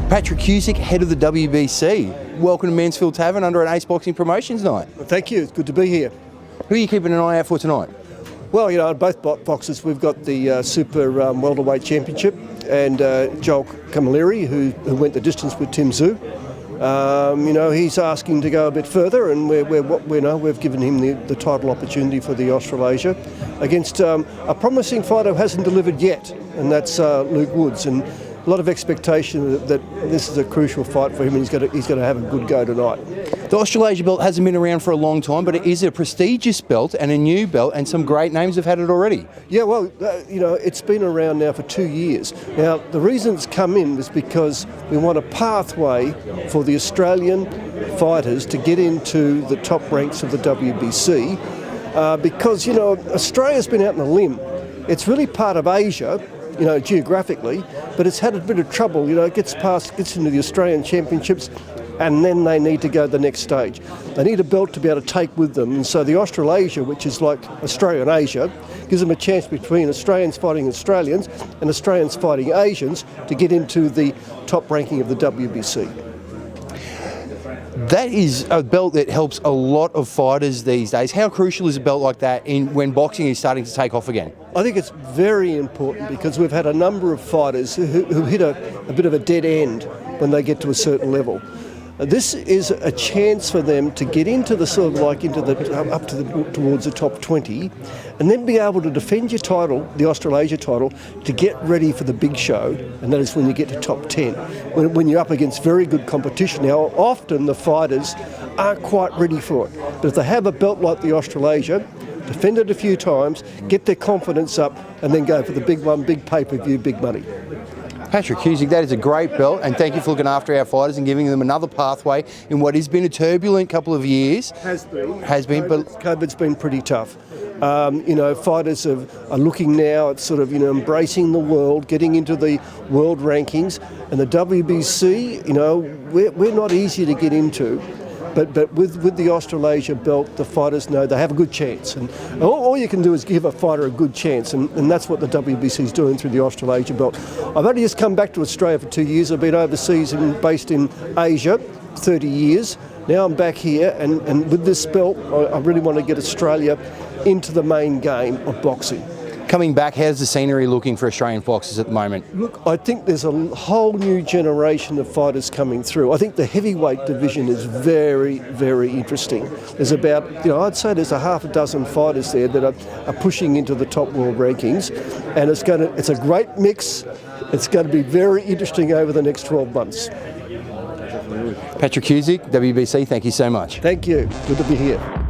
Patrick Cusick, head of the WBC. Welcome to Mansfield Tavern under an Ace Boxing Promotions night. Well, thank you, it's good to be here. Who are you keeping an eye out for tonight? Well, you know, at both boxes we've got the Super Welterweight Championship and Joel Camilleri, who went the distance with Tim Tszyu. You know, he's asking to go a bit further, and we've given him the title opportunity for the Australasia against a promising fighter who hasn't delivered yet, and that's Luke Woods. And a lot of expectation that this is a crucial fight for him, and he's going to have a good go tonight. The Australasia belt hasn't been around for a long time, but it is a prestigious belt and a new belt, and some great names have had it already. Yeah, well, you know, it's been around now for 2 years. Now, the reason it's come in is because we want a pathway for the Australian fighters to get into the top ranks of the WBC, because, you know, Australia's been out on a limb. It's really part of Asia, you know, geographically, but it's had a bit of trouble. You know, it gets into the Australian Championships, and then they need to go to the next stage. They need a belt to be able to take with them, and so the Australasia, which is like Australia and Asia, gives them a chance between Australians fighting Australians and Australians fighting Asians to get into the top ranking of the WBC. That is a belt that helps a lot of fighters these days. How crucial is a belt like that when boxing is starting to take off again? I think it's very important because we've had a number of fighters who hit a bit of a dead end when they get to a certain level. This is a chance for them to get into the sort of like towards the top 20, and then be able to defend your title, the Australasia title, to get ready for the big show, and that is when you get to top 10, when you're up against very good competition. Now, often the fighters aren't quite ready for it, but if they have a belt like the Australasia, defend it a few times, get their confidence up, and then go for the big one, big pay-per-view, big money. Patrick Cusick, that is a great belt, and thank you for looking after our fighters and giving them another pathway in what has been a turbulent couple of years. Has been, but COVID's been pretty tough. You know, fighters are looking now at sort of, you know, embracing the world, getting into the world rankings, and the WBC, you know, we're not easy to get into. But with the Australasia belt, the fighters know they have a good chance. And all you can do is give a fighter a good chance, and that's what the WBC is doing through the Australasia belt. I've only just come back to Australia for 2 years. I've been overseas and based in Asia 30 years. Now I'm back here, and with this belt, I really want to get Australia into the main game of boxing. Coming back, how's the scenery looking for Australian boxers at the moment? Look, I think there's a whole new generation of fighters coming through. I think the heavyweight division is very, very interesting. There's about, you know, I'd say there's a half a dozen fighters there that are pushing into the top world rankings, and it's a great mix. It's going to be very interesting over the next 12 months. Patrick Cusick, WBC, thank you so much. Thank you. Good to be here.